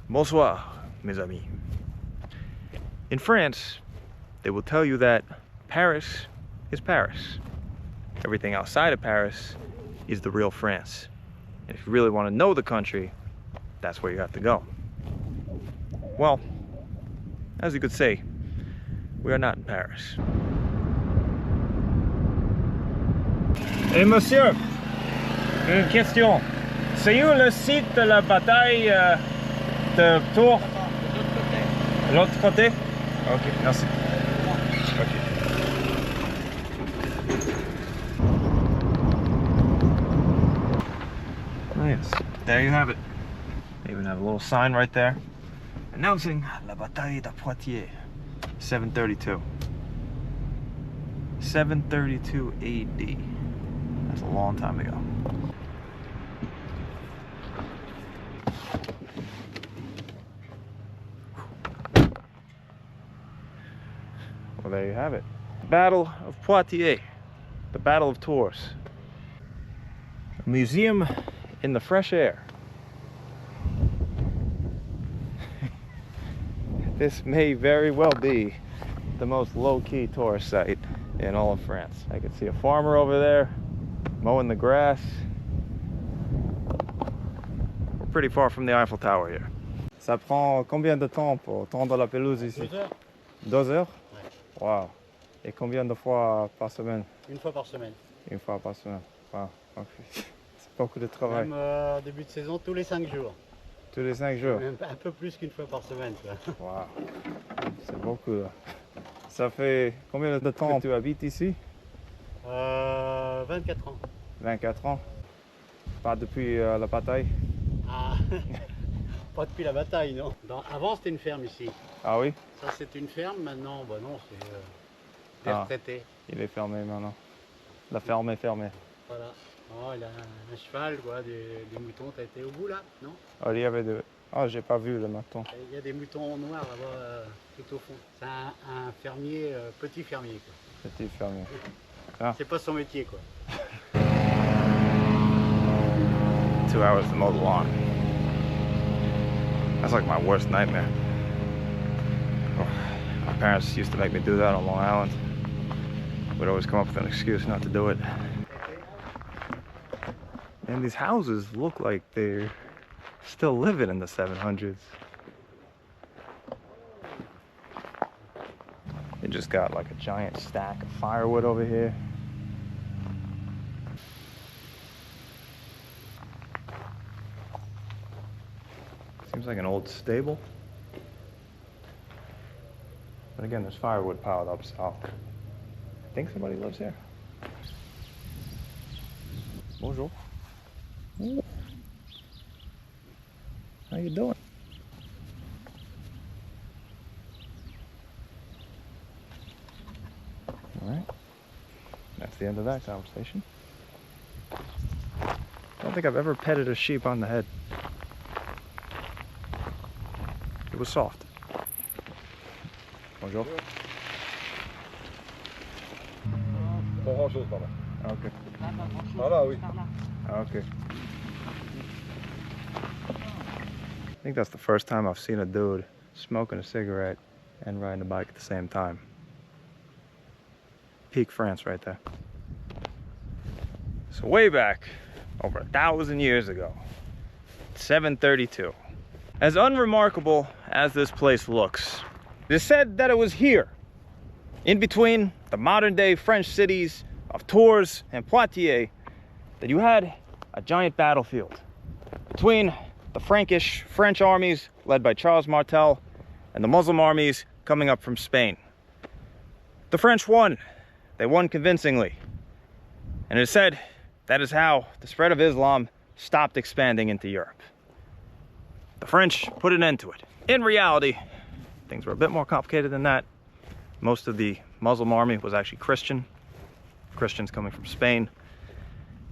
Bonsoir, mes amis. In France, they will tell you that Paris is Paris. Everything outside of Paris is the real France. And if you really want to know the country, that's where you have to go. Well, as you could say, we are not in Paris. Hey monsieur, une question. C'est où le site de la bataille de Tours? L'autre côté? Ok, merci. Okay. Yes, there you have it. They even have a little sign right there announcing La Bataille de Poitiers, 732. 732 AD. That's a long time ago. Well, there you have it. Battle of Poitiers, the Battle of Tours. A museum in the fresh air. This may very well be the most low-key tourist site in all of France. I can see a farmer over there mowing the grass. We're pretty far from the Eiffel Tower here. Ça prend combien de temps pour tondre la pelouse ici? 2 heures. 2 heures? Ouais. Wow. Et combien de fois par semaine? Une fois par semaine. Une fois par semaine. Wow. C'est beaucoup de travail. Même début de saison, tous les 5 jours. Tous les 5 jours? Même un peu plus qu'une fois par semaine. Wow. C'est beaucoup là. Ça fait combien de temps que tu habites ici? 24 ans. 24 ans? Pas depuis la bataille? Ah, pas depuis la bataille, non. Avant, c'était une ferme ici. Ah oui? Ça, c'est une ferme. Maintenant, bah non, c'est des retraités. Il est fermé maintenant. La ferme est fermée. Voilà. Oh, il a un cheval, quoi, des moutons. T'as été au bout, là? Non? Oh, il y avait deux. Oh, j'ai pas vu le mouton. Il y a des moutons noirs là-bas, tout au fond. C'est un fermier, petit fermier, quoi. Petit fermier. Ah. C'est pas son métier, quoi. 2 hours to mow the lawn. That's like my worst nightmare. Oh, my parents used to make me do that on Long Island. We'd always come up with an excuse not to do it. And these houses look like they're still living in the 700s. They just got like a giant stack of firewood over here. Seems like an old stable. But again, there's firewood piled up, so I think somebody lives here. Bonjour. Ooh. How you doing? All right. That's the end of that conversation. I don't think I've ever petted a sheep on the head. It was soft. Bonjour. Pas grand chose par là. Ok. Par là, oui. Okay. I think that's the first time I've seen a dude smoking a cigarette and riding a bike at the same time. Peak France right there. So way back, over 1,000 years ago, 732. As unremarkable as this place looks, it is said that it was here, in between the modern day French cities of Tours and Poitiers, that you had a giant battlefield between the Frankish French armies led by Charles Martel and the Muslim armies coming up from Spain. The French won. They won convincingly. And it is said that is how the spread of Islam stopped expanding into Europe. The French put an end to it. In reality, things were a bit more complicated than that. Most of the Muslim army was actually Christian, Christians coming from Spain.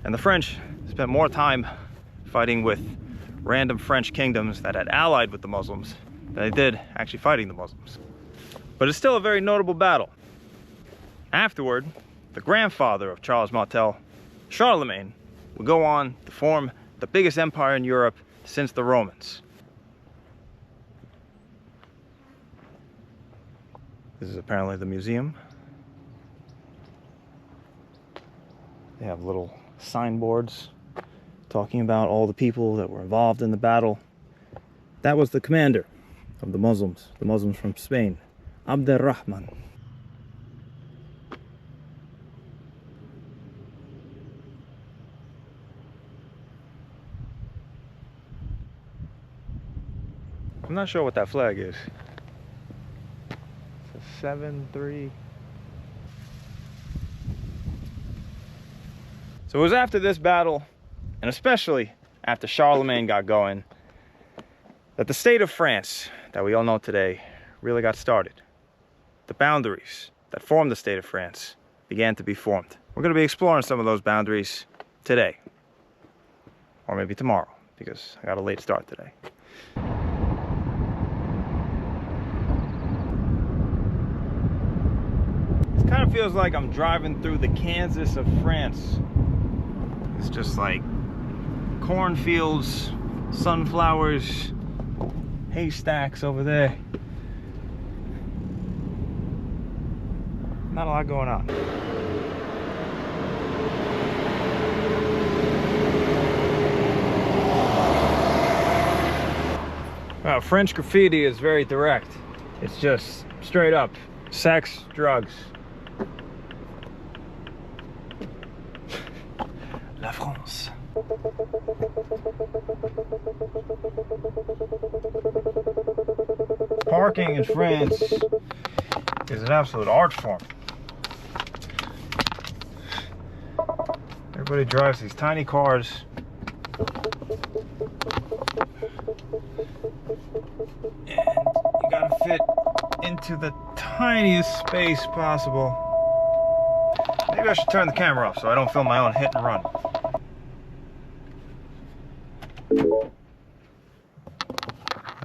And the French spent more time fighting with random French kingdoms that had allied with the Muslims than they did actually fighting the Muslims. But it's still a very notable battle. Afterward, the grandfather of Charles Martel, Charlemagne, would go on to form the biggest empire in Europe since the Romans. This is apparently the museum. They have little signboards talking about all the people that were involved in the battle. That was the commander of the Muslims from Spain, Abderrahman. I'm not sure what that flag is. It's a 7-3. So it was after this battle, and especially after Charlemagne got going, that the state of France that we all know today really got started. The boundaries that formed the state of France began to be formed. We're going to be exploring some of those boundaries today, or maybe tomorrow, because I got a late start today. It kind of feels like I'm driving through the Kansas of France. It's just like cornfields, sunflowers, haystacks over there. Not a lot going on. Well, French graffiti is very direct. It's just straight up sex, drugs. La France. Parking in France is an absolute art form. Everybody drives these tiny cars. And you gotta fit into the tiniest space possible. Maybe I should turn the camera off so I don't film my own hit and run.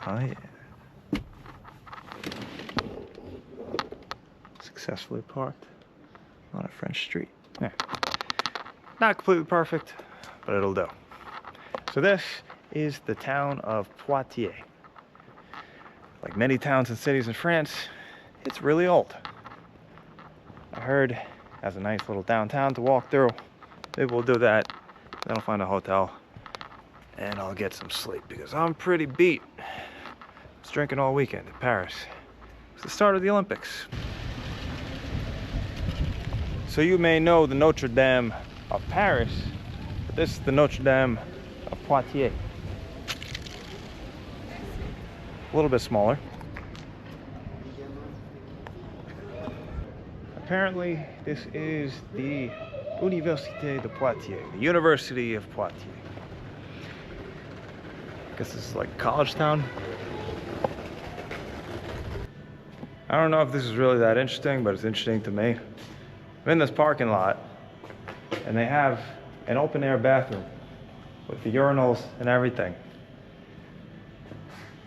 Oh yeah. Successfully parked on a French street. Yeah. Not completely perfect, but it'll do. So this is the town of Poitiers. Like many towns and cities in France, it's really old. I heard it has a nice little downtown to walk through. Maybe we'll do that. Then I'll find a hotel and I'll get some sleep because I'm pretty beat. I was drinking all weekend in Paris. It's the start of the Olympics. So you may know the Notre Dame of Paris, but this is the Notre Dame of Poitiers. A little bit smaller. Apparently, this is the Université de Poitiers, the University of Poitiers. I guess this is like a college town. I don't know if this is really that interesting, but it's interesting to me. I'm in this parking lot, and they have an open air bathroom with the urinals and everything.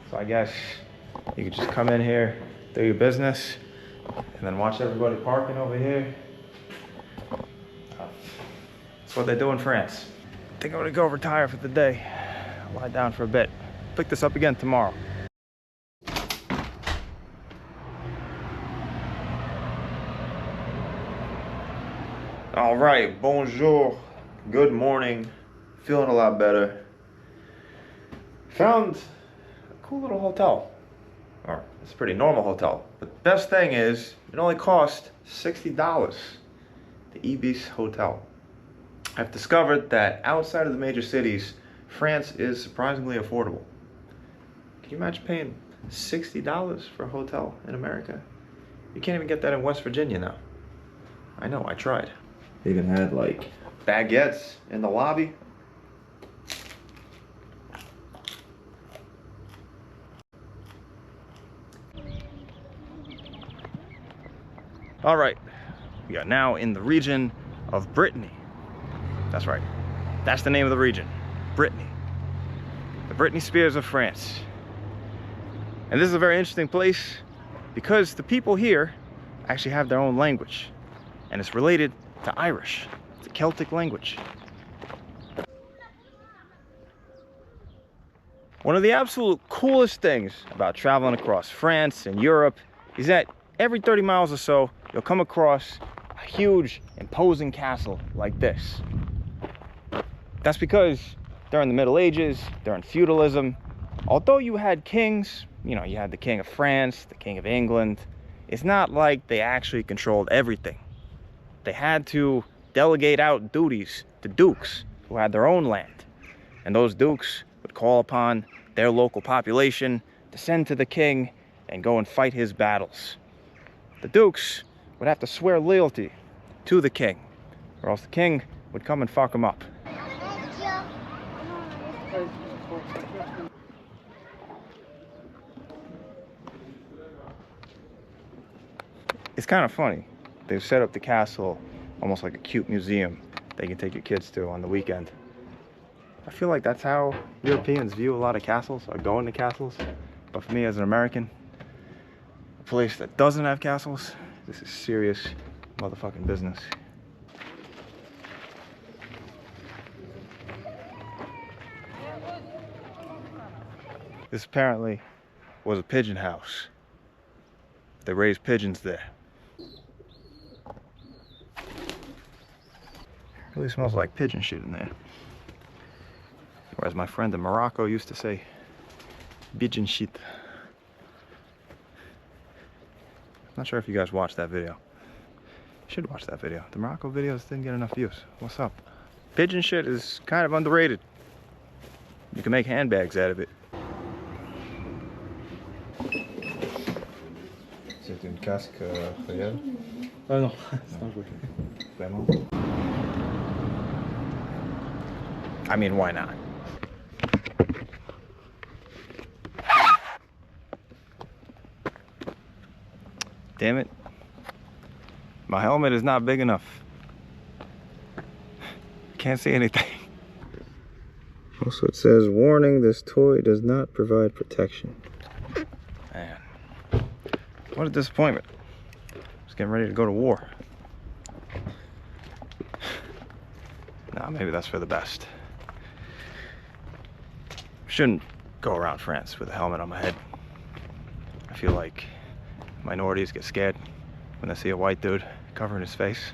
So I guess you could just come in here, do your business, and then watch everybody parking over here. That's what they do in France. I think I'm gonna go retire for the day. I'll lie down for a bit. Pick this up again tomorrow. All right, bonjour, good morning. Feeling a lot better. Found a cool little hotel. Or it's a pretty normal hotel. But the best thing is, it only cost $60. The Ibis Hotel. I've discovered that outside of the major cities, France is surprisingly affordable. Can you imagine paying $60 for a hotel in America? You can't even get that in West Virginia now. I know, I tried. They even had like baguettes in the lobby. All right, we are now in the region of Brittany. That's right, that's the name of the region, Brittany. The Britney Spears of France. And this is a very interesting place because the people here actually have their own language, and it's related to Irish. It's a Celtic language. One of the absolute coolest things about traveling across France and Europe is that every 30 miles or so, you'll come across a huge, imposing castle like this. That's because during the Middle Ages, during feudalism, although you had kings, you know, you had the King of France, the King of England, it's not like they actually controlled everything. They had to delegate out duties to dukes who had their own land. And those dukes would call upon their local population to send to the king and go and fight his battles. The dukes would have to swear loyalty to the king, or else the king would come and fuck them up. It's kind of funny. They've set up the castle almost like a cute museum that you can take your kids to on the weekend. I feel like that's how Europeans view a lot of castles, or going to castles. But for me as an American, a place that doesn't have castles, this is serious motherfucking business. This apparently was a pigeon house. They raised pigeons there. Really smells like pigeon shit in there. Or as my friend in Morocco used to say, pigeon shit. Not sure if you guys watched that video. You should watch that video. The Morocco videos didn't get enough views. What's up? Pigeon shit is kind of underrated. You can make handbags out of it. C'est une casque réelle? Ah non, c'est un jouet. Vraiment? I mean, why not? Damn it. My helmet is not big enough. Can't see anything. Also it says, warning, this toy does not provide protection. Man, what a disappointment. Just getting ready to go to war. Nah, maybe that's for the best. Shouldn't go around France with a helmet on my head. I feel like minorities get scared when they see a white dude covering his face.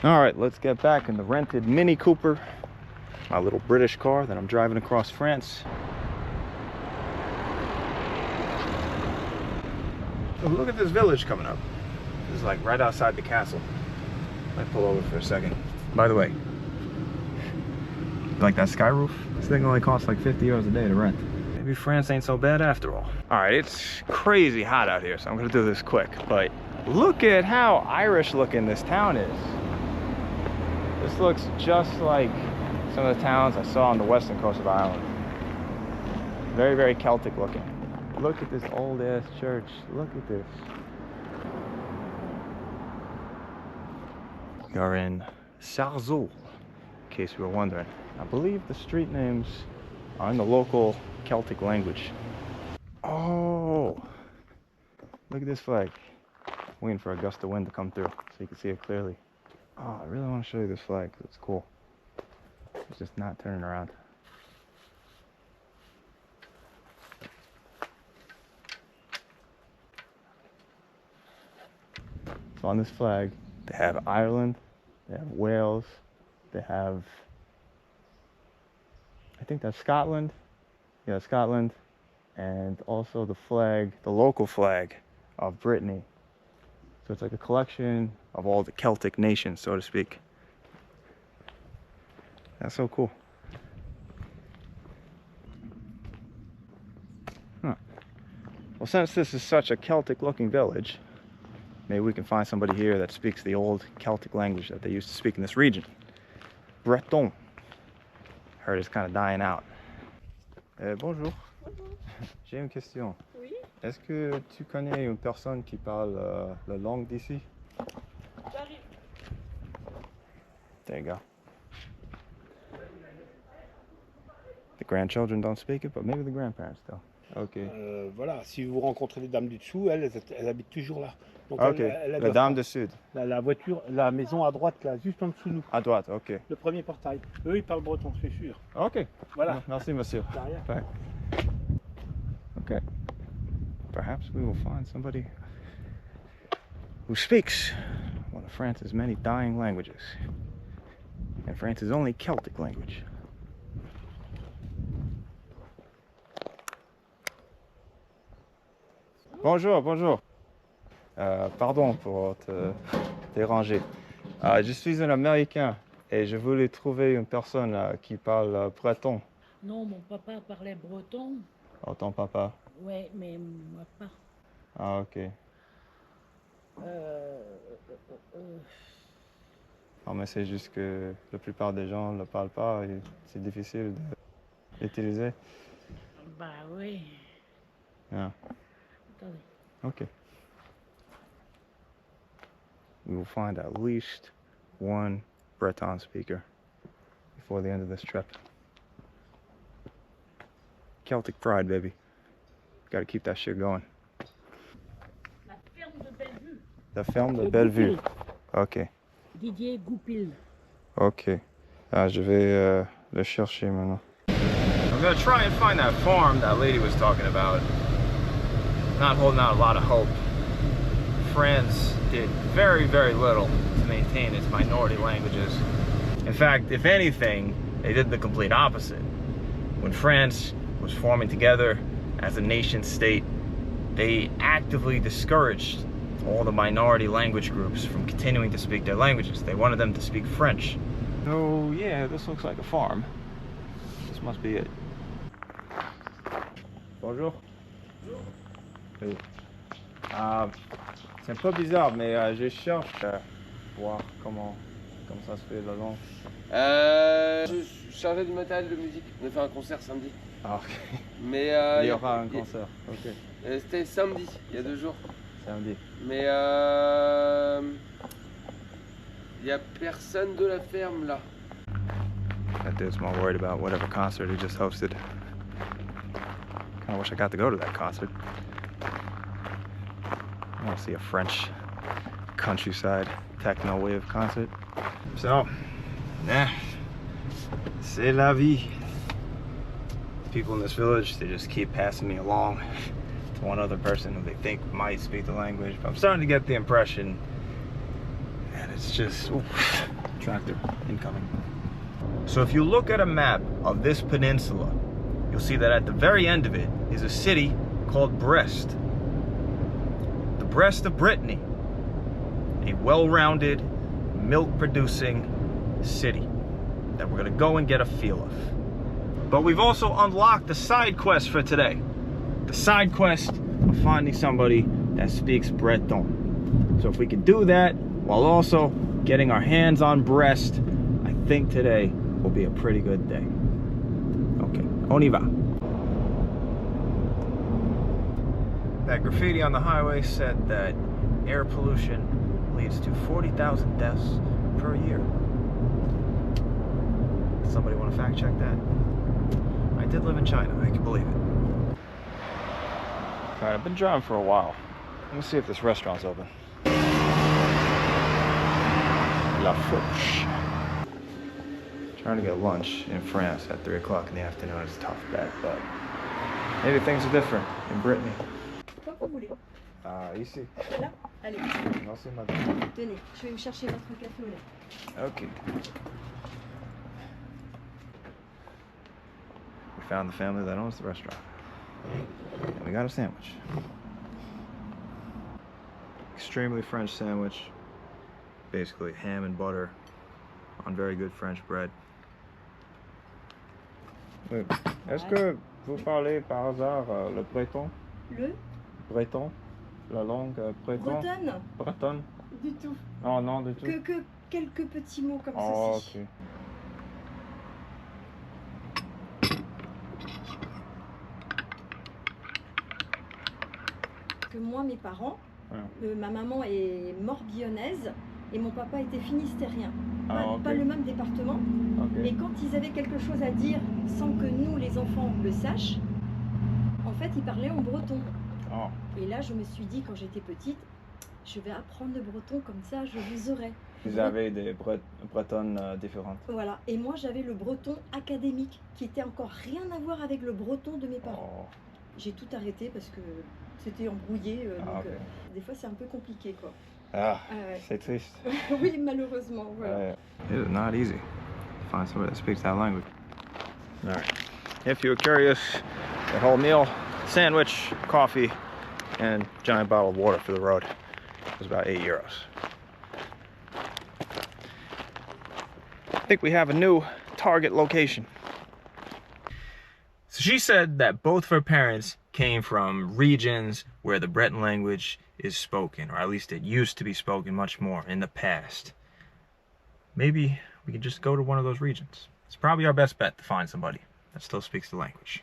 All right, let's get back in the rented Mini Cooper, my little British car that I'm driving across France. Oh, look at this village coming up. This is like right outside the castle. Let me pull over for a second. By the way, like that sky roof? This thing only costs like 50 euros a day to rent. Maybe France ain't so bad after all. All right, it's crazy hot out here, so I'm gonna do this quick, but look at how Irish looking this town is. This looks just like some of the towns I saw on the western coast of Ireland. Very, very Celtic looking. Look at this old ass church. Look at this. You're in Sarzeau, in case you were wondering. I believe the street names are in the local Celtic language. Oh, look at this flag. Waiting for a gust of wind to come through so you can see it clearly. Oh, I really want to show you this flag because it's cool. It's just not turning around. So on this flag, they have Ireland, they have Wales, they have, I think that's Scotland. Yeah, Scotland. And also the flag, the local flag of Brittany. So it's like a collection of all the Celtic nations, so to speak. That's so cool. Huh. Well, since this is such a Celtic looking village, maybe we can find somebody here that speaks the old Celtic language that they used to speak in this region. Breton. Heard it's kind of dying out. Bonjour. J'ai une question. Oui, Est-ce que tu connais une personne qui parle la langue d'ici? j'arrive. There you go. The grandchildren don't speak it, but maybe the grandparents do. Okay. Voilà, si vous rencontrez les dames du dessous, elles habitent toujours là. Donc Ok, elles la doivent dame pas- du sud. la voiture, la maison à droite là, juste en dessous de nous. À droite, ok. Le premier portail. Eux, ils parlent breton, c'est sûr. Ok. Voilà. Merci, monsieur. Derrière. Bye. Okay. Perhaps we will find somebody who speaks one of France's many dying languages, and France's only Celtic language. Bonjour, bonjour. Pardon pour te déranger. Je suis un Américain et je voulais trouver une personne qui parle breton. Non, mon papa parlait breton. Oh, ton papa? Ouais, mais moi pas. Ah, ok. Non, mais c'est juste que la plupart des gens ne le parlent pas et c'est difficile d'utiliser. Bah oui. Yeah. Attendez. Okay. We will find at least one Breton speaker before the end of this trip. Celtic pride, baby. Gotta keep that shit going. La ferme de Bellevue. The film de Et Bellevue. Goupil. Ok. Didier Goupil. Ok. Je vais le chercher maintenant. I'm gonna try and find that farm that lady was talking about. Not holding out a lot of hope. France did very, very little to maintain its minority languages. In fact, if anything, they did the complete opposite. When France was forming together as a nation state, they actively discouraged all the minority language groups from continuing to speak their languages. They wanted them to speak French. So yeah, this looks like a farm. This must be it. Bonjour. Oui. C'est un peu bizarre, mais je cherche à voir comment ça se fait la langue. Je suis chargé du matériel de musique. On a fait un concert samedi. Ah, ok. Mais Il y aura un concert. Ok. C'était samedi, il y a 2 jours. Samedi. Mais il y a personne de la ferme là. That dude's more worried about whatever concert he just hosted. Kinda wish I got to go to that concert. I want to see a French countryside techno wave concert. So, yeah, c'est la vie. People in this village, they just keep passing me along to one other person who they think might speak the language. But I'm starting to get the impression that it's just, ooh, tractor incoming. So if you look at a map of this peninsula, you'll see that at the very end of it is a city called Brest. The Brest of Brittany. A well-rounded, milk-producing city that we're gonna go and get a feel of. But we've also unlocked the side quest for today. The side quest of finding somebody that speaks Breton. So if we can do that while also getting our hands on Brest, I think today will be a pretty good day. Okay, on y va. That graffiti on the highway said that air pollution leads to 40,000 deaths per year. Somebody want to fact check that? I did live in China, I can believe it. Alright, I've been driving for a while. Let me see if this restaurant's open. La Fourche. Trying to get lunch in France at 3 o'clock in the afternoon is a tough bet, but maybe things are different in Brittany. Quoi que vous voulez. Ici. Là. Allez. Merci, madame. Tenez, je vais vous chercher votre café au lait. Okay. We found the family that owns the restaurant. And we got a sandwich. Extremely French sandwich. Basically ham and butter on very good French bread. Est-ce que vous parlez par hasard le breton? Le Breton? La langue breton? bretonne. Bretonne? Du tout. Oh non, du tout. Que quelques petits mots comme Oh, ceci. ok. Que moi, mes parents, Ouais. ma maman est morbihannaise et mon papa était finistérien. Ok. Pas le même département. Ok. Et quand ils avaient quelque chose à dire sans que nous, les enfants, le sachent, en fait, ils parlaient en breton. Oh. Et là, je me suis dit, quand j'étais petite, je vais apprendre le breton, comme ça, je vous aurai. Vous avez des bretonnes différentes. Voilà. Et moi, j'avais le breton académique, qui était encore rien à voir avec le breton de mes parents. Oh. J'ai tout arrêté parce que c'était embrouillé. Donc, ok. des fois, c'est un peu compliqué, quoi. Ah, ouais. c'est triste. Oui, malheureusement, voilà. It is not easy to find somebody that speaks that language. All right. If you're curious, the whole meal, sandwich, coffee, and giant bottle of water for the road was about €8. I think we have a new target location. So she said that both of her parents came from regions where the Breton language is spoken, or at least it used to be spoken much more in the past. Maybe we could just go to one of those regions. It's probably our best bet to find somebody that still speaks the language.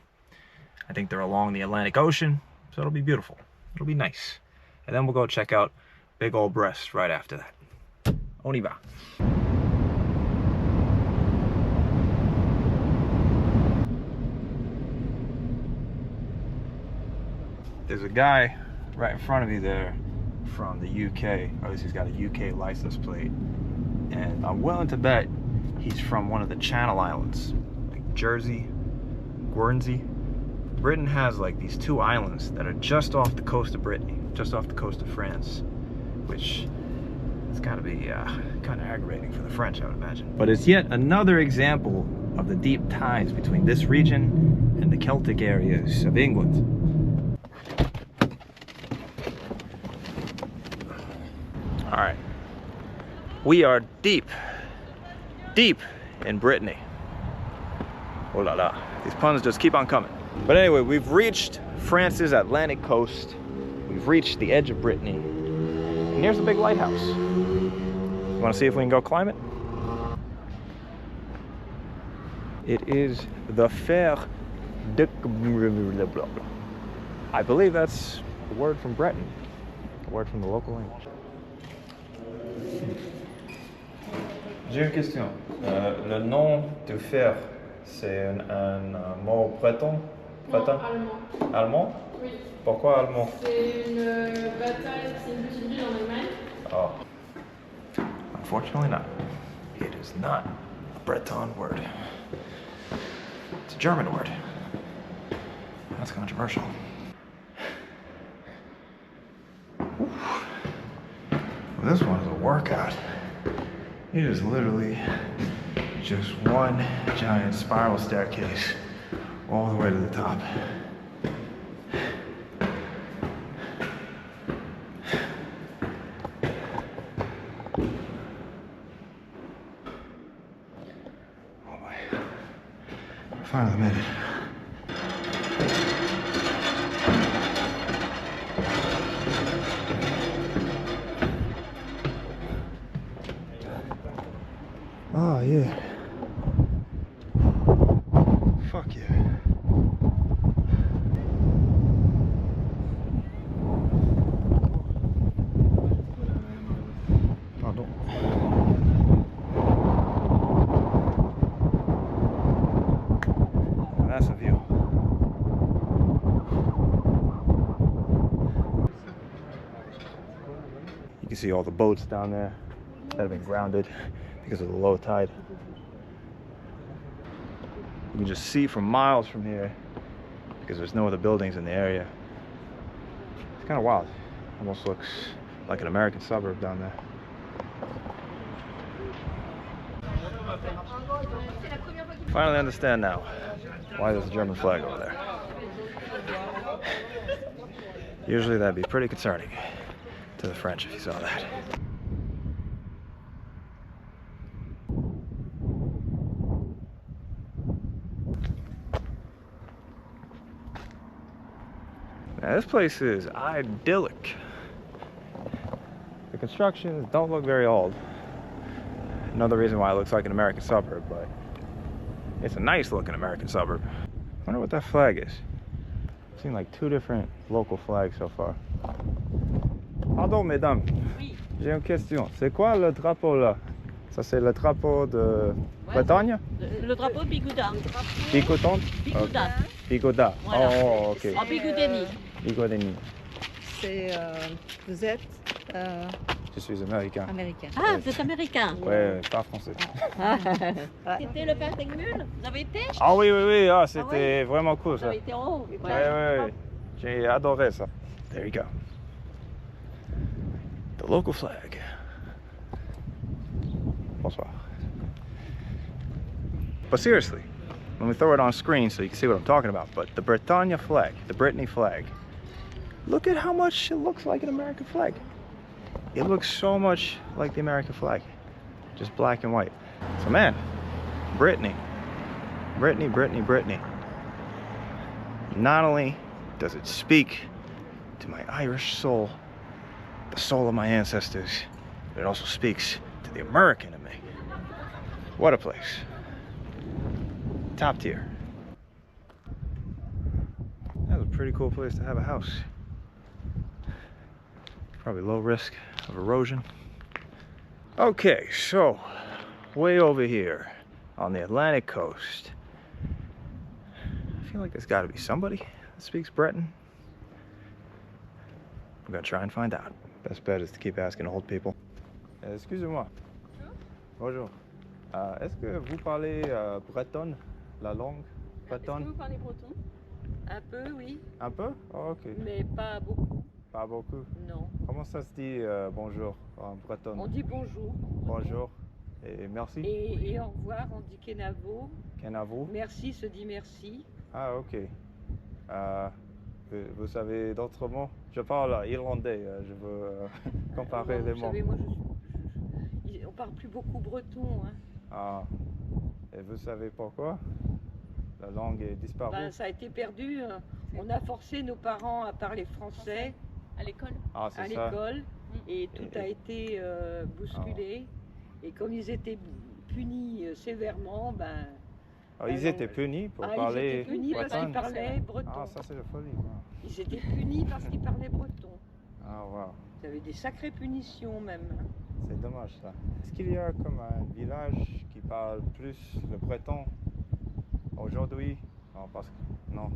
I think they're along the Atlantic Ocean, so it'll be beautiful. It'll be nice. And then we'll go check out big old Brest right after that. On y va. There's a guy right in front of me there from the UK, or at least he's got a UK license plate. And I'm willing to bet he's from one of the Channel Islands, like Jersey, Guernsey. Britain has like these two islands that are just off the coast of Brittany, just off the coast of France, which it's gotta be kind of aggravating for the French, I would imagine. But it's yet another example of the deep ties between this region and the Celtic areas of England. All right, we are deep in Brittany. Oh la la, these puns just keep on coming. But anyway, we've reached France's Atlantic coast. We've reached the edge of Brittany. And here's the big lighthouse. You wanna see if we can go climb it? It is the Fer de... I believe that's a word from Breton, a word from the local language. J'ai une question. Le nom de fer, c'est un mot breton? Breton? Allemand. Allemand? Oui. Pourquoi allemand? C'est une bataille, c'est une petite ville en Allemagne. Oh. Unfortunately not. It is not a Breton word. It's a German word. That's controversial. Well, this one is a workout. It is literally just one giant spiral staircase all the way to the top. Oh boy. Finally made it. Oh yeah. Fuck yeah. Pardon. Now that's a view. You can see all the boats down there that have been grounded because of the low tide. You can just see from miles from here because there's no other buildings in the area. It's kind of wild. Almost looks like an American suburb down there. Finally understand now why there's a German flag over there. Usually that'd be pretty concerning to the French if you saw that. Now, this place is idyllic. The constructions don't look very old. Another reason why it looks like an American suburb, but it's a nice looking American suburb. I wonder what that flag is. I've seen like two different local flags so far. Pardon, mesdames. Oui. J'ai une question. C'est quoi le drapeau là? Ça c'est le drapeau de Bretagne? Le drapeau Bigouda. Bigouda? Bigouda. Bigouda. Voilà. Oh, ok. En Bigoudeni. Bigoudeni. C'est vous êtes Je suis américain. américain. Ah, vous êtes américain. Ouais, pas français. C'était le père Tegmul. Vous avez été? Ah oui, oui, oui. Ah, Ah c'était vraiment cool Vous ça. avez été en haut. Ouais, ouais, ouais. J'ai adoré ça. There you go. The local flag. Bonsoir. But seriously, let me throw it on screen so you can see what I'm talking about. But the Bretagne flag, the Brittany flag, look at how much it looks like an American flag. It looks so much like the American flag, just black and white. So man, Brittany, Brittany, Brittany, Brittany. Not only does it speak to my Irish soul, the soul of my ancestors, but it also speaks to the American in me. What a place. Top tier. That was a pretty cool place to have a house. Probably low risk of erosion. Okay, so way over here on the Atlantic coast, I feel like there's got to be somebody that speaks Breton. I'm gonna try and find out. Best bet is to keep asking old people. Excusez-moi. Bonjour. Est-ce que vous parlez breton, la langue bretonne? Est-ce que vous parlez breton? Un peu, oui. Un peu? Oh, ok. Mais pas beaucoup. Pas beaucoup? Non. Comment ça se dit bonjour en breton? On dit bonjour. Bonjour. Et merci? Et au revoir, on dit kenavo. Kenavo? Merci se dit merci. Ah, ok. Vous savez d'autres mots? Je parle irlandais, je veux comparer les Vous mots. savez, moi, on parle plus beaucoup breton. Hein. Ah. Et vous savez pourquoi? La langue est disparue? Ben, ça a été perdu. On a forcé nos parents à parler français À l'école. Ah, à c'est ça. l'école et tout a été bousculé. Et comme ils étaient punis sévèrement, ben... Ah, ils étaient punis pour Ils parler étaient punis parce qu'ils breton? parlaient breton. Ah, ça c'est la folie, quoi. Ils étaient punis parce qu'ils parlaient breton. Ah, wow. Ils avaient des sacrées punitions même. Hein. C'est dommage ça. Est-ce qu'il y a comme un village qui parle plus le breton aujourd'hui? Non, parce que... Non,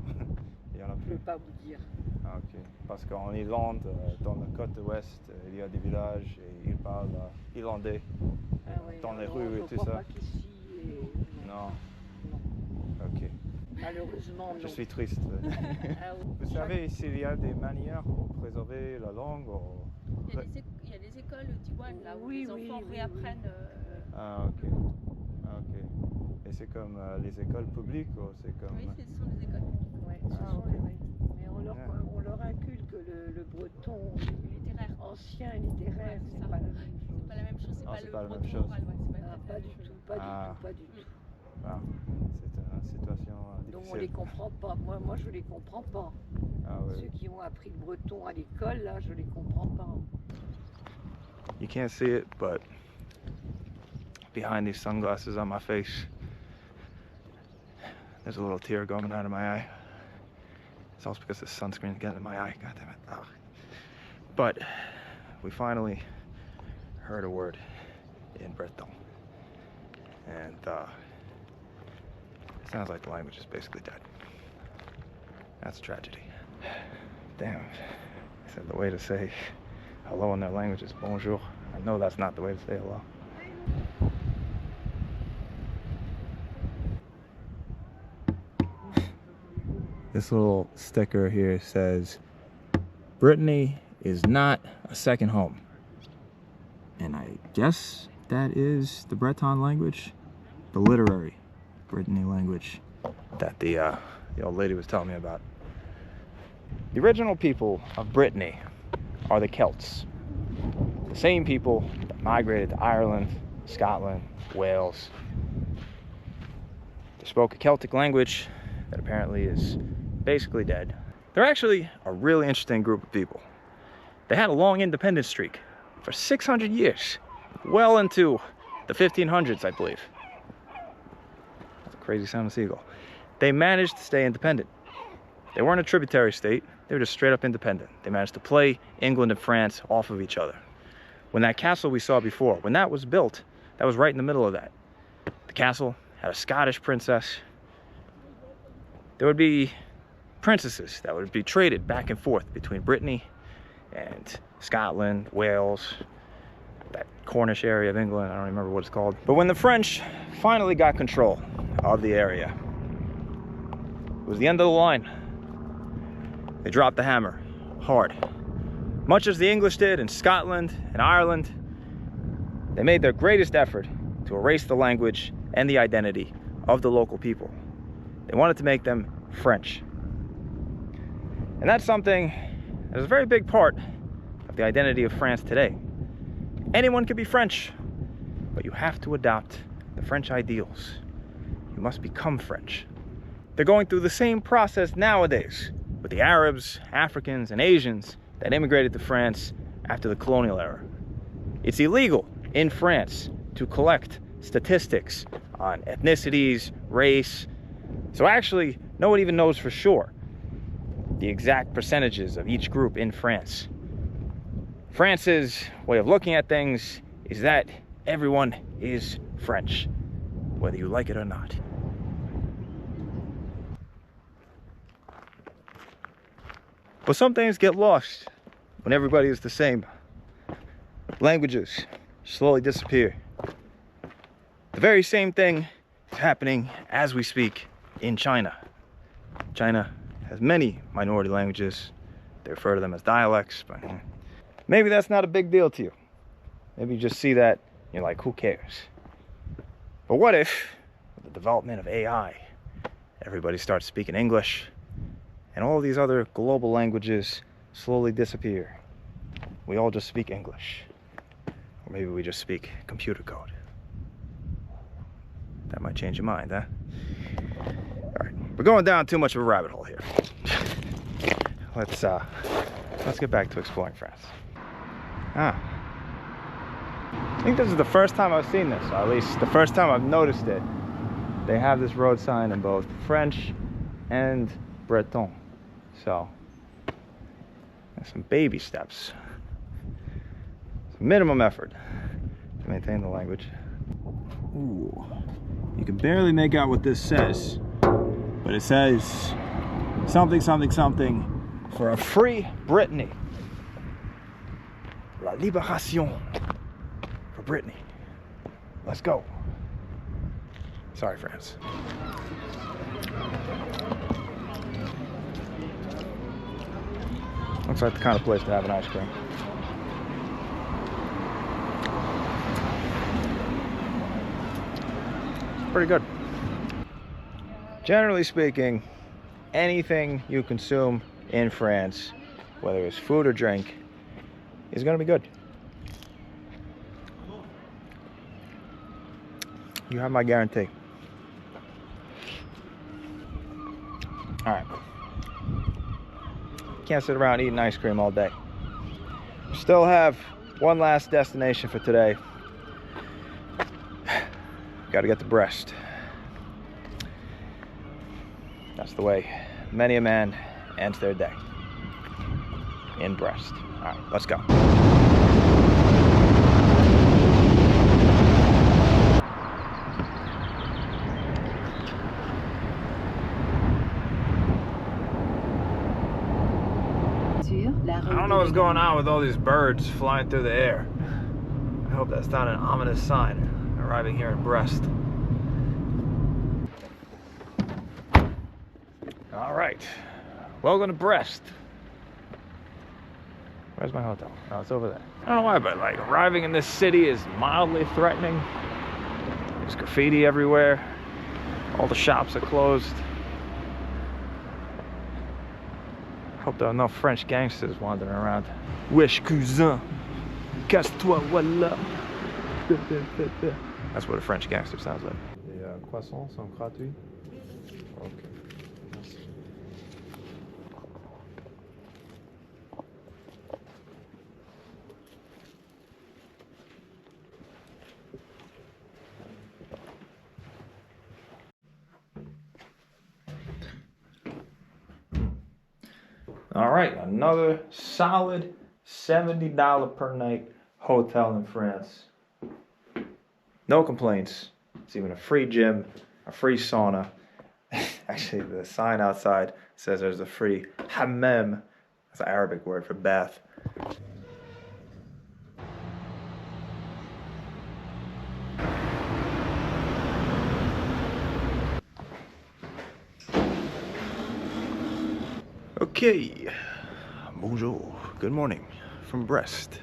il n'y en a Je ne plus. peux pas vous dire. Ah, ok. Parce qu'en Irlande, dans la côte ouest, il y a des villages et ils parlent irlandais dans les rues et tout ça. Pas qu'ici Non. Non. Ok. Malheureusement, non. Je suis triste. Ah oui. Vous savez s'il y a des manières pour préserver la langue ou... Il y a des écoles Diwan là où Oui, les oui, enfants oui, réapprennent. Ah, ok. Ah, ok. Et c'est comme les écoles publiques ou c'est comme... Oui, ce sont des écoles. Ouais, ce sont mais on leur inculque le breton Littéraire. ancien, littéraire, Ouais, c'est c'est ça. pas la même chose. C'est pas la même chose, c'est Ah, pas c'est le pas la même breton chose. oral, ouais, c'est Ah, pas du tout, pas du tout. Ah, c'est une situation Donc difficile. on les comprend pas. Moi je les comprends pas. Ah, oui. Ceux qui ont appris le breton à l'école, là, je les comprends pas. You can't see it, but behind these sunglasses on my face, there's a little tear going out of my eye. It's also because the sunscreen's getting in my eye. God damn it. Oh. But we finally heard a word in Breton, and it sounds like the language is basically dead. That's a tragedy. Damn. I said the way to say hello in their language is bonjour. I know that's not the way to say hello. This little sticker here says, Brittany is not a second home. And I guess that is the Breton language, the literary Brittany language that the old lady was telling me about. The original people of Brittany are the Celts. The same people that migrated to Ireland, Scotland, Wales. They spoke a Celtic language that apparently is basically dead. They're actually a really interesting group of people. They had a long independence streak for 600 years, well into the 1500s, I believe. That's a crazy sounding seagull. They managed to stay independent. They weren't a tributary state, they were just straight up independent. They managed to play England and France off of each other. When that castle we saw before, when that was built, that was right in the middle of that. The castle had a Scottish princess. There would be princesses that would be traded back and forth between Brittany and Scotland, Wales, that Cornish area of England, I don't remember what it's called. But when the French finally got control of the area, it was the end of the line. They dropped the hammer hard. Much as the English did in Scotland and Ireland, they made their greatest effort to erase the language and the identity of the local people. They wanted to make them French. And that's something that is a very big part of the identity of France today. Anyone can be French, but you have to adopt the French ideals. You must become French. They're going through the same process nowadays with the Arabs, Africans, and Asians that immigrated to France after the colonial era. It's illegal in France to collect statistics on ethnicities, race. So actually, no one even knows for sure the exact percentages of each group in France. France's way of looking at things is that everyone is French, whether you like it or not. But some things get lost when everybody is the same. Languages slowly disappear. The very same thing is happening as we speak in China. China has many minority languages. They refer to them as dialects, but maybe that's not a big deal to you. Maybe you just see that and you're like, who cares? But what if, with the development of AI, everybody starts speaking English and all these other global languages slowly disappear? We all just speak English. Or maybe we just speak computer code. That might change your mind, huh? All right, we're going down too much of a rabbit hole here. Let's get back to exploring France. I think this is the first time I've seen this, or at least the first time I've noticed it. They have this road sign in both French and Breton. So, some baby steps. Some minimum effort to maintain the language. Ooh, you can barely make out what this says, but it says something, something, something for a free Brittany. La Libération for Brittany. Let's go. Sorry, France. Looks like the kind of place to have an ice cream. Pretty good. Generally speaking, anything you consume in France, whether it's food or drink, is going to be good. You have my guarantee. All right. Can't sit around eating ice cream all day. Still have one last destination for today. Got to get to Brest. That's the way many a man ends their day. In Brest. All right, let's go. I don't know what's going on with all these birds flying through the air. I hope that's not an ominous sign arriving here in Brest. All right, welcome to Brest. Where's my hotel? Oh, it's over there. I don't know why, but like arriving in this city is mildly threatening. There's graffiti everywhere. All the shops are closed. Hope there are no French gangsters wandering around. Wesh cousin, casse-toi, voilà. That's what a French gangster sounds like. Les croissants sont gratuits. Okay. Merci. All right, another solid $70 per night hotel in France. No complaints. It's even a free gym, a free sauna. Actually, the sign outside says there's a free hammam. That's an Arabic word for bath. Okay, bonjour, good morning. from Brest.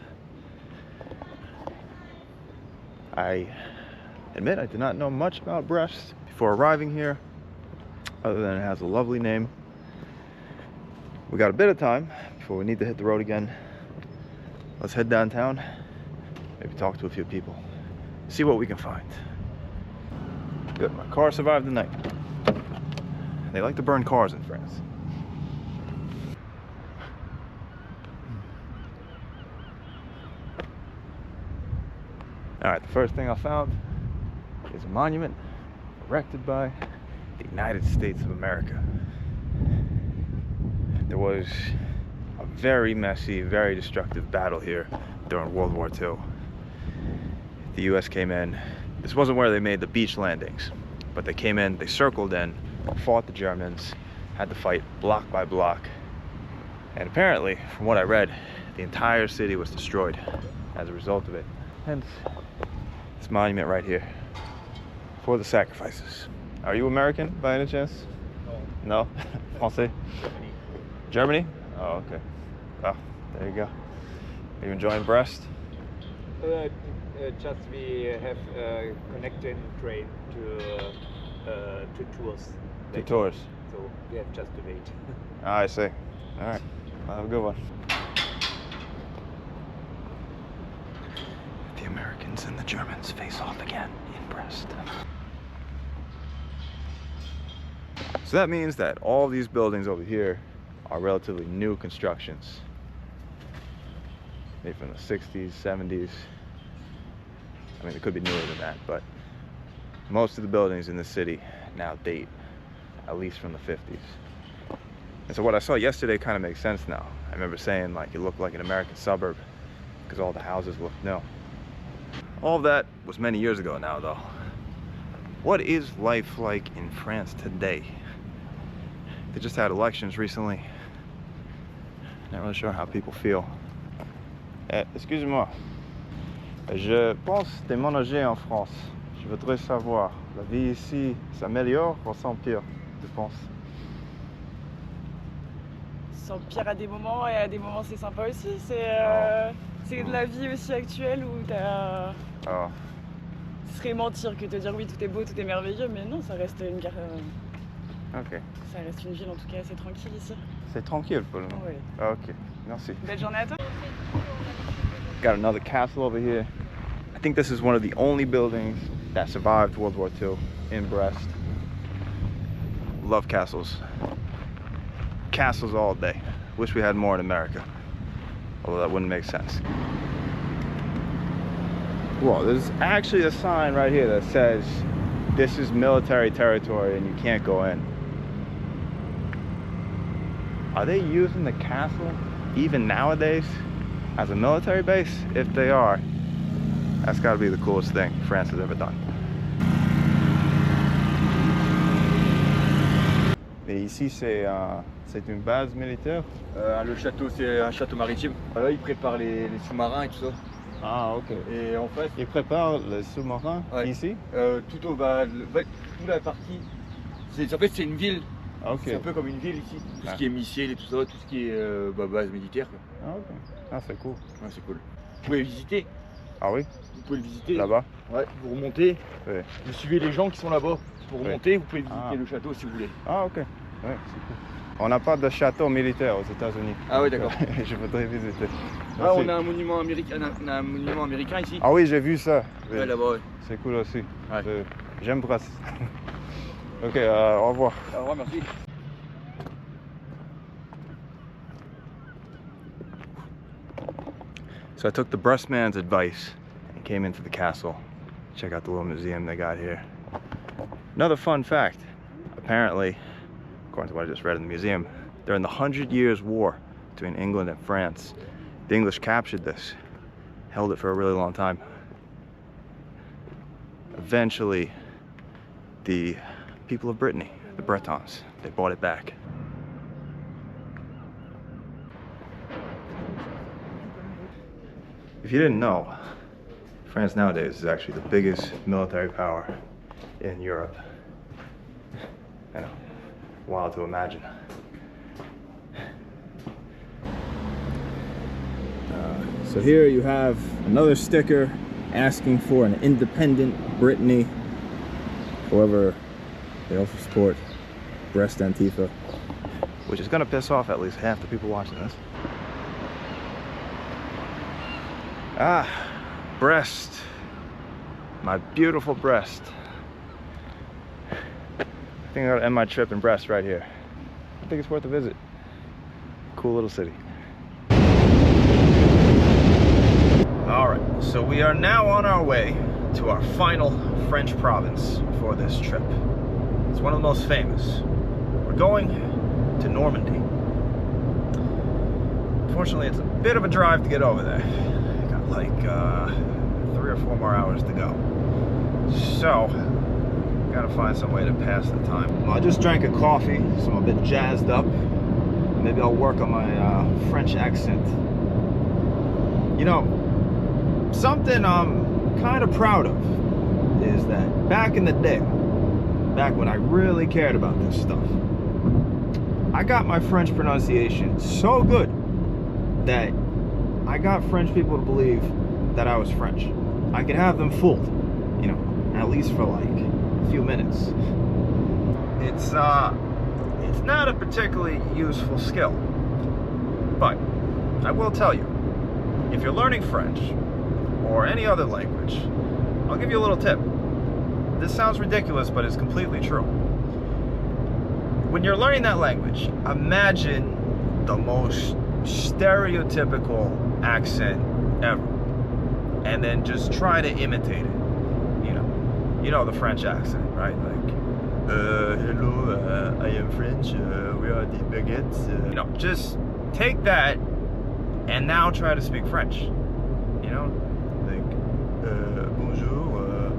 I admit I did not know much about Brest before arriving here, other than it has a lovely name. We got a bit of time before we need to hit the road again. Let's head downtown, maybe talk to a few people, see what we can find. Good, my car survived the night. They like to burn cars in France. All right, the first thing I found is a monument erected by the United States of America. There was a very messy, very destructive battle here during World War II. The US came in. This wasn't where they made the beach landings, but they came in, they circled in, fought the Germans, had to fight block by block. And apparently, from what I read, the entire city was destroyed as a result of it. Hence, this monument right here for the sacrifices. Are you American by any chance? No. No? Français? Germany? Oh, okay. Oh, there you go. Are you enjoying Brest? Just we have a connecting train to tours. To tours? So we have just to wait. Ah, I see. All right. Well, have a good one. The Americans and the Germans face off again in Brest. So that means that all these buildings over here are relatively new constructions. Maybe from the 60s, 70s. I mean, it could be newer than that, but most of the buildings in the city now date at least from the 50s. And so what I saw yesterday kind of makes sense now. I remember saying like it looked like an American suburb because all the houses looked new. All of that was many years ago now though. What is life like in France today? They just had elections recently. Not really sure how people feel. Excusez-moi. Je pense déménager en France. Je voudrais savoir, la vie ici s'améliore ou s'empire, tu penses? S'empire à des moments et à des moments c'est sympa aussi. C'est de la vie aussi actuelle où t'as... Oh. Ce serait mentir que te dire oui tout est beau, tout est merveilleux, mais non, ça reste une Ok. Ça reste une ville en tout cas assez tranquille ici. C'est tranquille pour le moment. Oui. Ok, merci. Belle journée à toi. Got another castle over here. I think this is one of the only buildings that survived World War II in Brest. Love castles. Castles all day. Wish we had more in America. Although that wouldn't make sense. Well, there's actually a sign right here that says this is military territory and you can't go in. Are they using the castle even nowadays as a military base? If they are, that's got to be the coolest thing France has ever done. Et ici, c'est une base militaire? Le château, c'est un château maritime. Là, ils préparent les sous-marins et tout ça. Ah, ok. Et en fait... Ils préparent les sous-marins ici? Toute la partie... En fait, c'est une ville. Ok. C'est un peu comme une ville ici. Tout ce qui est missile et tout ça, tout ce qui est base militaire. Quoi. Ah, ok. Ah, c'est cool. Ouais, c'est cool. Vous pouvez visiter. Ah oui? Vous pouvez le visiter. Là-bas? Ouais, vous remontez. Oui. Vous suivez les gens qui sont là-bas. Pour remonter, vous pouvez visiter Ah. le château si vous voulez. Ah, ok. Ouais, c'est cool. On n'a pas de château militaire aux États-Unis. Ah oui, d'accord. Je voudrais visiter. Ah, on a un monument américain, ici. Ah oui, j'ai vu ça. Ouais, là-bas, ouais. C'est cool aussi. Ouais. J'aime Brest. Ok, au revoir. Au revoir, merci. So I took the Brest man's advice and came into the castle. Check out the little museum they got here. Another fun fact, apparently, according to what I just read in the museum, during the 100 Years' War between England and France, the English captured this, held it for a really long time. Eventually, the people of Brittany, the Bretons, they bought it back. If you didn't know, France nowadays is actually the biggest military power in Europe. I know, wild to imagine. So here you have another sticker asking for an independent Brittany. However, they also support Brest Antifa, which is gonna piss off at least half the people watching this. Ah, Brest, my beautiful Brest. I think I'm gonna end my trip in Brest right here. I think it's worth a visit. Cool little city. All right, so we are now on our way to our final French province for this trip. It's one of the most famous. We're going to Normandy. Unfortunately, it's a bit of a drive to get over there. Got like 3 or 4 more hours to go. So, gotta find some way to pass the time. Well, I just drank a coffee, so I'm a bit jazzed up. Maybe I'll work on my French accent. You know, something I'm kind of proud of is that back in the day, back when I really cared about this stuff, I got my French pronunciation so good that I got French people to believe that I was French. I could have them fooled, you know, at least for like a few minutes. It's not a particularly useful skill, but I will tell you, if you're learning French or any other language, I'll give you a little tip. This sounds ridiculous, but it's completely true. When you're learning that language, imagine the most stereotypical accent ever, and then just try to imitate it. You know the French accent, right? Like, hello, I am French, we are the baguettes. You know, just take that and now try to speak French. You know, like, bonjour,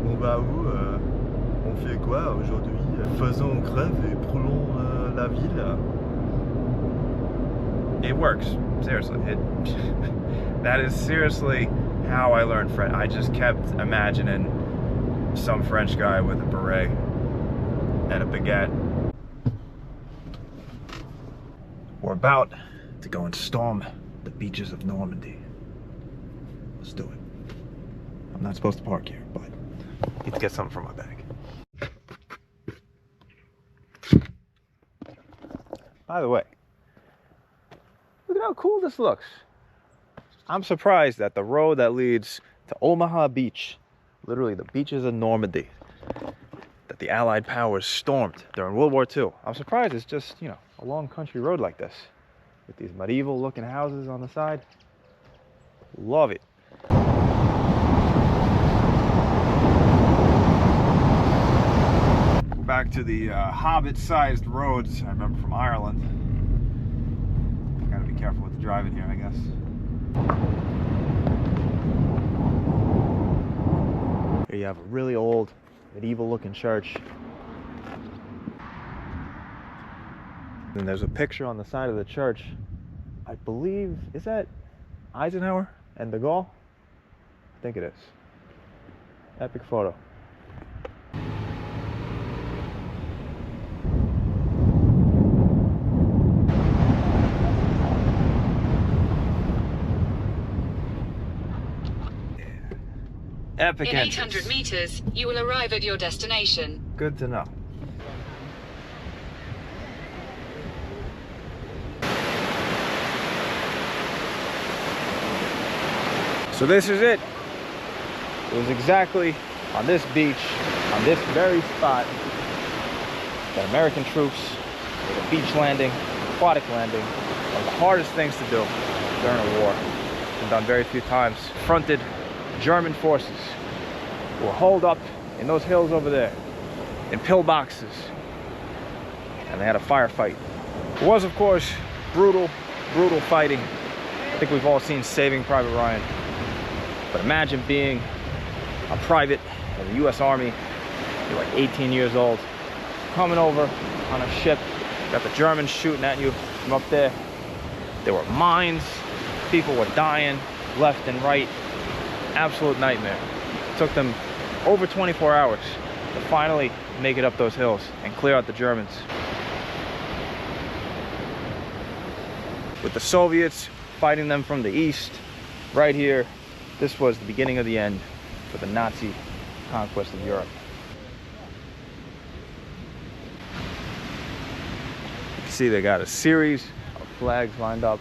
on va où, on fait quoi aujourd'hui? Faisons grève et brûlons la ville. It works, seriously. That is seriously how I learned French. I just kept imagining some French guy with a beret and a baguette. We're about to go and storm the beaches of Normandy. Let's do it. I'm not supposed to park here, but I need to get something from my bag. By the way, look at how cool this looks. I'm surprised that the road that leads to Omaha Beach, literally the beaches of Normandy, that the Allied powers stormed during World War II. I'm surprised it's just, you know, a long country road like this with these medieval looking houses on the side. Love it. Back to the Hobbit-sized roads I remember from Ireland. Gotta be careful with the driving here, I guess. Here you have a really old, medieval-looking church. And there's a picture on the side of the church. I believe, is that Eisenhower and de Gaulle? I think it is. Epic photo. Epic In entrance. 800 meters, you will arrive at your destination. Good to know. So this is it. It was exactly on this beach, on this very spot, that American troops did a beach landing, aquatic landing, one of the hardest things to do during a war. It's been done very few times. Fronted German forces who were holed up in those hills over there in pillboxes, and they had a firefight. It was, of course, brutal fighting. I think we've all seen Saving Private Ryan, but imagine being a private in the US Army. You're like 18 years old, coming over on a ship, got the Germans shooting at you from up there. There were mines, people were dying left and right. Absolute nightmare. It took them over 24 hours to finally make it up those hills and clear out the Germans. With the Soviets fighting them from the east. Right here, this was the beginning of the end for the Nazi conquest of Europe. You can see they got a series of flags lined up.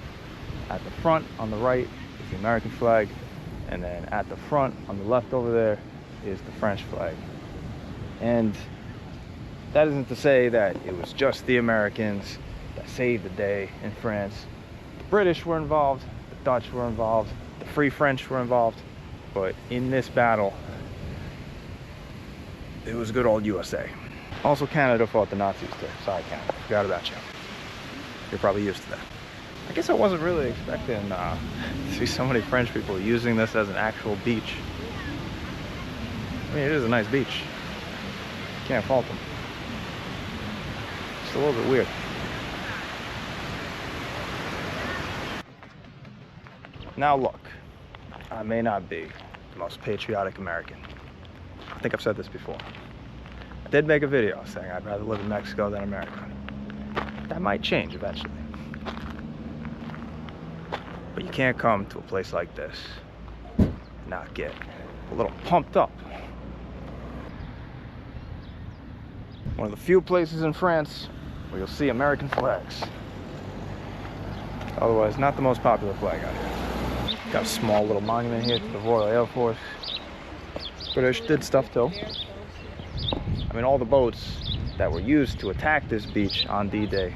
At the front on the right is the American flag, and then at the front on the left over there is the French flag. And that isn't to say that it was just the Americans that saved the day in France. The British were involved, the Dutch were involved, the Free French were involved, but in this battle, it was good old USA. Also, Canada fought the Nazis too. Sorry, Canada, forgot about you. You're probably used to that. I guess I wasn't really expecting to see so many French people using this as an actual beach. I mean, it is a nice beach. Can't fault them. Just a little bit weird. Now look, I may not be the most patriotic American. I think I've said this before. I did make a video saying I'd rather live in Mexico than America. That might change eventually. But you can't come to a place like this and not get a little pumped up. One of the few places in France where you'll see American flags. Otherwise, not the most popular flag out here. Got a small little monument here to the Royal Air Force. British did stuff too. I mean, all the boats that were used to attack this beach on D-Day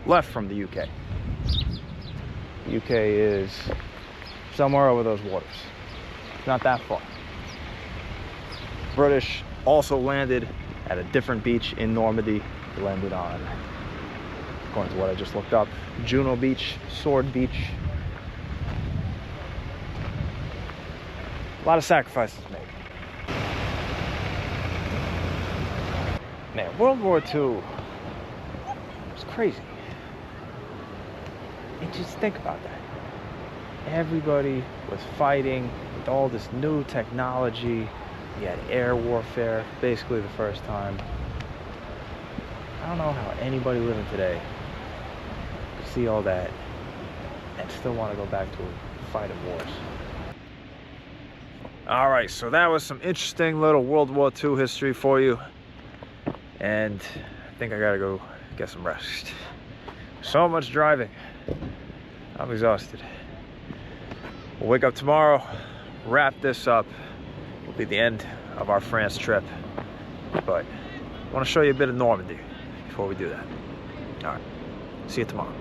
left from the UK. The UK is somewhere over those waters. It's not that far. British also landed at a different beach in Normandy. They landed on, according to what I just looked up, Juno Beach, Sword Beach. A lot of sacrifices made. Man, World War II was crazy. And just think about that. Everybody was fighting with all this new technology. You had air warfare, basically the first time. I don't know how anybody living today could see all that and still want to go back to fighting wars. All right, so that was some interesting little World War II history for you. And I think I gotta go get some rest. So much driving. I'm exhausted. We'll wake up tomorrow, wrap this up. It'll be the end of our France trip. But I want to show you a bit of Normandy before we do that. All right, see you tomorrow.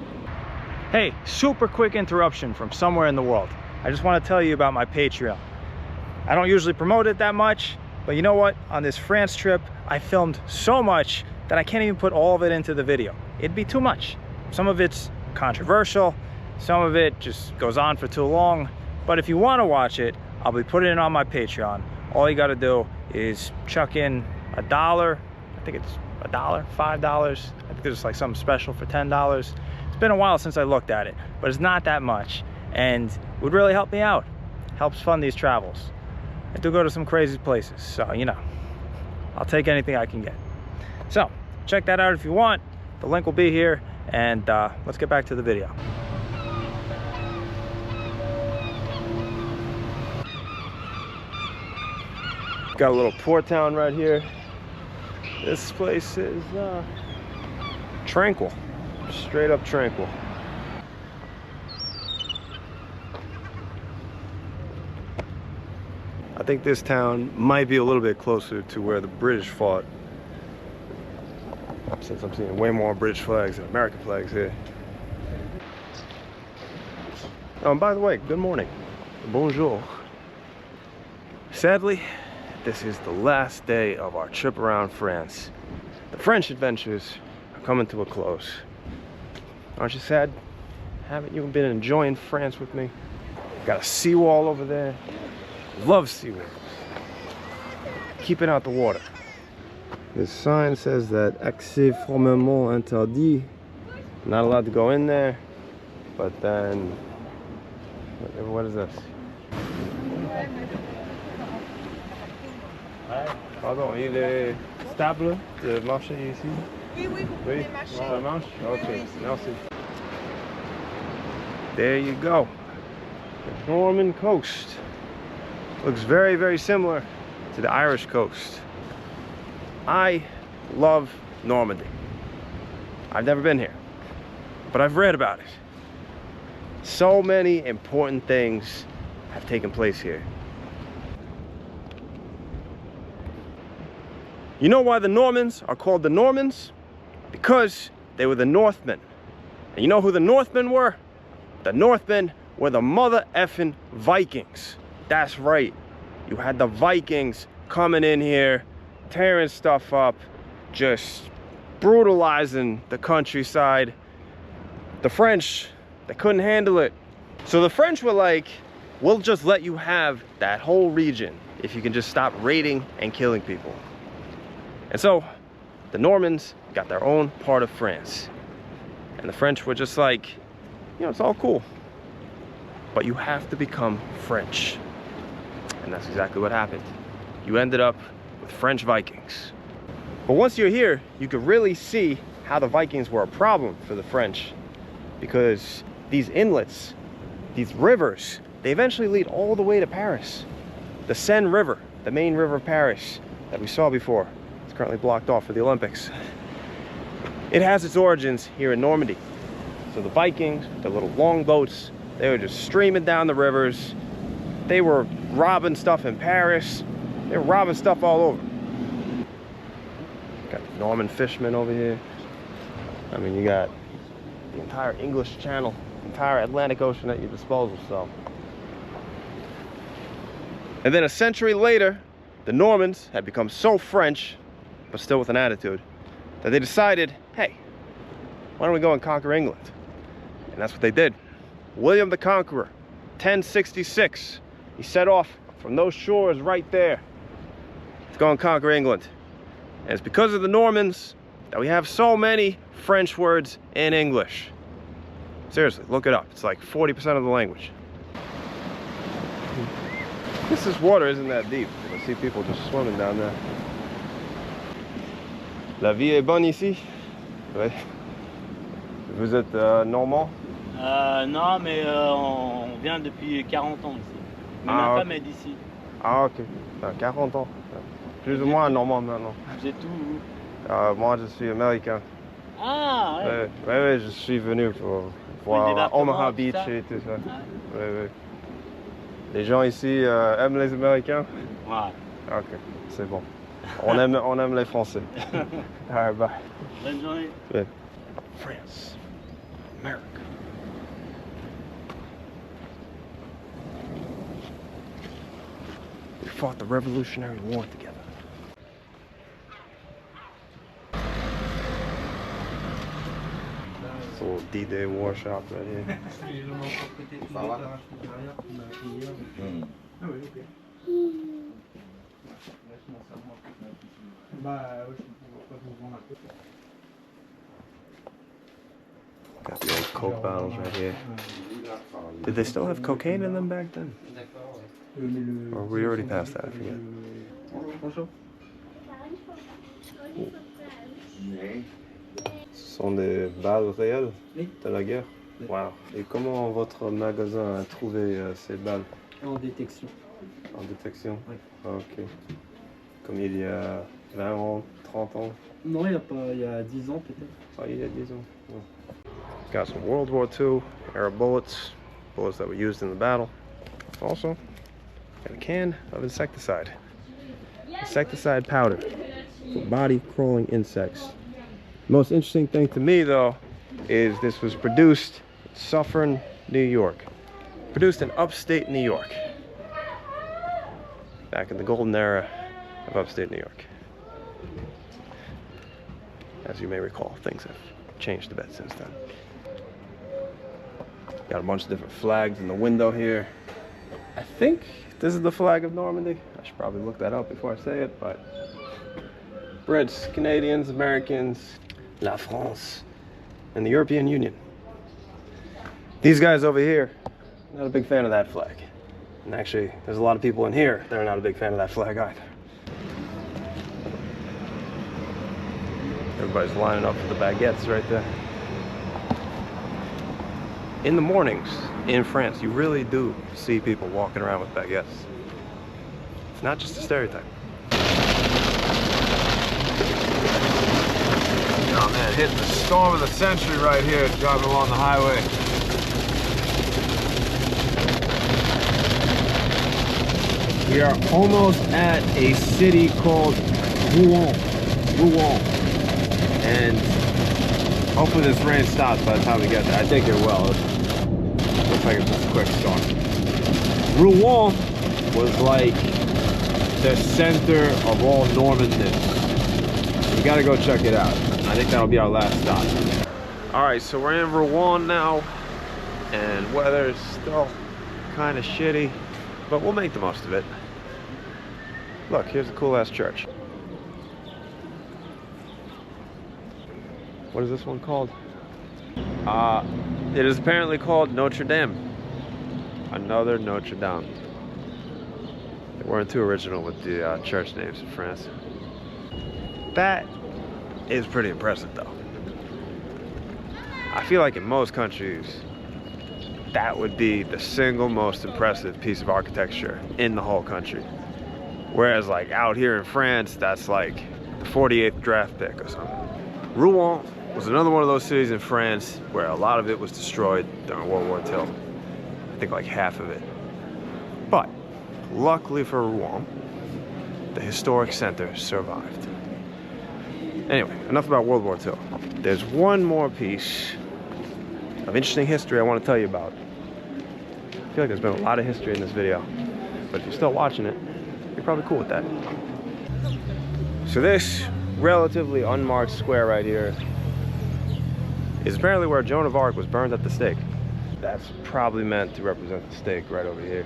Hey, super quick interruption from somewhere in the world. I just want to tell you about my Patreon. I don't usually promote it that much, but you know what? On this France trip, I filmed so much that I can't even put all of it into the video. It'd be too much. Some of it's controversial, some of it just goes on for too long. But if you want to watch it, I'll be putting it on my Patreon. All you got to do is chuck in $1. I think it's $1, $5. I think there's like something special for $10. It's been a while since I looked at it, but it's not that much, and it would really help me out. Helps fund these travels. I do go to some crazy places, so you know, I'll take anything I can get. So check that out if you want. The link will be here, and let's get back to the video. Got a little port town right here. This place is tranquil, straight up tranquil. I think this town might be a little bit closer to where the British fought, since I'm seeing way more British flags than American flags here. Oh, and by the way, good morning. Bonjour. Sadly, this is the last day of our trip around France. The French adventures are coming to a close. Aren't you sad? Haven't you been enjoying France with me? Got a seawall over there. Love seawalls. Keeping out the water. This sign says that accès formellement interdit. Not allowed to go in there. But then, what is this? Pardon, il est stable de marcher ici? Oui, oui, vous pouvez marcher. Ça marche? Ok, merci. There you go. The Norman coast. Looks very, very similar to the Irish coast. I love Normandy. I've never been here, but I've read about it. So many important things have taken place here. You know why the Normans are called the Normans? Because they were the Northmen. And you know who the Northmen were? The Northmen were the mother effing Vikings. That's right. You had the Vikings coming in here, tearing stuff up, just brutalizing the countryside. The French, they couldn't handle it. So the French were like, we'll just let you have that whole region if you can just stop raiding and killing people. And so the Normans got their own part of France. And the French were just like, you know, it's all cool, but you have to become French. And that's exactly what happened. You ended up with French Vikings. But once you're here, you could really see how the Vikings were a problem for the French, because these inlets, these rivers, they eventually lead all the way to Paris. The Seine River, the main river of Paris that we saw before, it's currently blocked off for the Olympics. It has its origins here in Normandy. So the Vikings, the little longboats, they were just streaming down the rivers. They were robbing stuff in Paris. They were robbing stuff all over. Got the Norman fishermen over here. I mean, you got the entire English Channel, entire Atlantic Ocean at your disposal, so. And then a century later, the Normans had become so French, but still with an attitude, that they decided, hey, why don't we go and conquer England? And that's what they did. William the Conqueror, 1066, he set off from those shores right there to go and conquer England. And it's because of the Normans that we have so many French words in English. Seriously, look it up. It's like 40% of the language. This water isn't that deep. I see people just swimming down there. La vie est bonne ici? Ouais. Vous êtes normand? Non, mais on vient depuis 40 ans ici. Mais ma femme est d'ici. Ah, ok. 40 ans. Plus ou moins normand maintenant. Vous êtes où? Moi, je suis américain. Ah, ouais. Ouais, je suis venu pour voir Omaha Beach et tout ça. Ouais. Les gens ici aiment les Américains? Ouais. Ok, c'est bon. On aime les Français. All right, bye. Bonne journée. Yeah. France, America. We fought the Revolutionary War together. It's a little D-Day war shop right here. Got the old Coke bottles right here. Did they still have cocaine in them back then? Or were we already past that? I forget. Ce sont des balles réelles de la guerre? Wow. Et comment votre magasin a trouvé ces balles? En détection. En détection? Oui. Ok. Comme il y a 20 ans, 30 ans? Non, il y a 10 ans peut-être. Oh, il y a 10 ans. Oh. Got some World War II era bullets that were used in the battle. Also, got a can of insecticide. Insecticide powder for body-crawling insects. The most interesting thing to me, though, is this was produced in Suffern, New York. Produced in upstate New York. Back in the golden era of upstate New York. As you may recall, things have changed a bit since then. Got a bunch of different flags in the window here. I think this is the flag of Normandy. I should probably look that up before I say it, but Brits, Canadians, Americans, La France, and the European Union. These guys over here, not a big fan of that flag. And actually, there's a lot of people in here that are not a big fan of that flag either. Everybody's lining up for the baguettes right there. in the mornings in France, you really do see people walking around with baguettes. It's not just a stereotype. Oh man, hitting the storm of the century right here, driving along the highway. We are almost at a city called Rouen. And hopefully this rain stops by the time we get there. I think it will. Looks like it's just a quick storm. Rouen was like the center of all Normandness. You gotta go check it out. I think that'll be our last stop. All right, so we're in Rouen now, and weather is still kind of shitty, but we'll make the most of it. Look, here's a cool ass church. What is this one called? It is apparently called Notre Dame. Another Notre Dame. They weren't too original with the church names in France. That is pretty impressive though. I feel like in most countries, that would be the single most impressive piece of architecture in the whole country. Whereas like out here in France, that's like the 48th draft pick or something. Rouen was another one of those cities in France where a lot of it was destroyed during World War II. I think like half of it. But luckily for Rouen, the historic center survived. Anyway, enough about World War II. There's one more piece of interesting history I want to tell you about. I feel like there's been a lot of history in this video, but if you're still watching it, you're probably cool with that. So this relatively unmarked square right here is apparently where Joan of Arc was burned at the stake. That's probably meant to represent the stake right over here.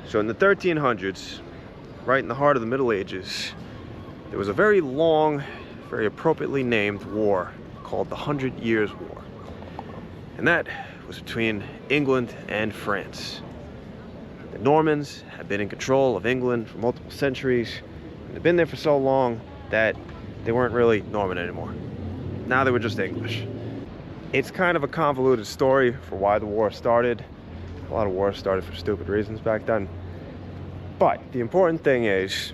So in the 1300s, right in the heart of the Middle Ages, there was a very long, very appropriately named war called the 100 Years' War. And that was between England and France. The Normans had been in control of England for multiple centuries, and they'd been there for so long that they weren't really Norman anymore. Now they were just English. It's kind of a convoluted story for why the war started. A lot of wars started for stupid reasons back then. But the important thing is,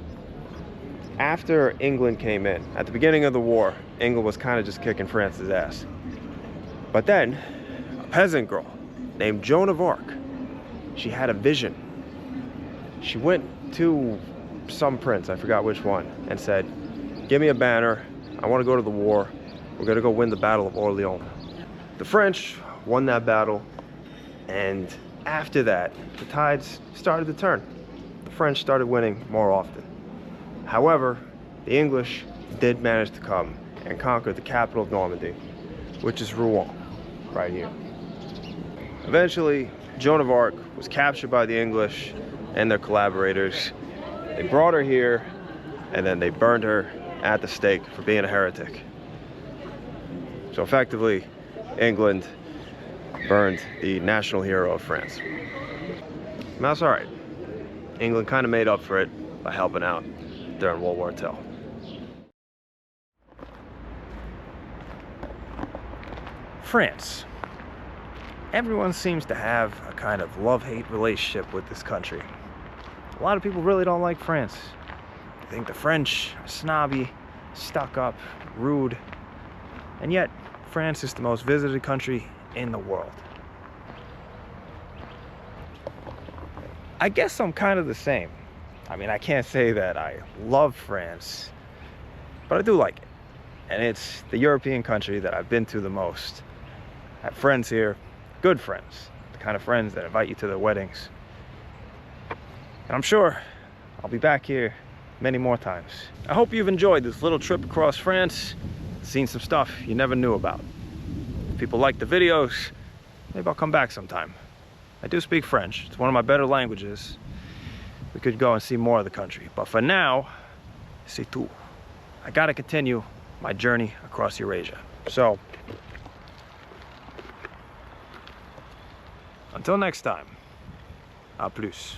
after England came in, at the beginning of the war, England was kind of just kicking France's ass. But then, a peasant girl named Joan of Arc, she had a vision. She went to some prince, I forgot which one, and said, give me a banner, I want to go to the war, we're going to go win the Battle of Orleans. The French won that battle, and after that, the tides started to turn. The French started winning more often. However, the English did manage to come and conquer the capital of Normandy, which is Rouen, right here. Eventually, Joan of Arc was captured by the English and their collaborators. They brought her here, and then they burned her at the stake for being a heretic. So effectively, England burned the national hero of France. And that's all right. England kind of made up for it by helping out during World War II. France. Everyone seems to have a kind of love-hate relationship with this country. A lot of people really don't like France. They think the French are snobby, stuck up, rude, and yet France is the most visited country in the world. I guess I'm kind of the same. I mean, I can't say that I love France, but I do like it. And it's the European country that I've been to the most. I have friends here, good friends, the kind of friends that invite you to their weddings. And I'm sure I'll be back here many more times. I hope you've enjoyed this little trip across France, seen some stuff you never knew about. If people like the videos, maybe I'll come back sometime. I do speak French, it's one of my better languages. We could go and see more of the country, but for now, c'est tout. I gotta continue my journey across Eurasia. So, until next time, à plus.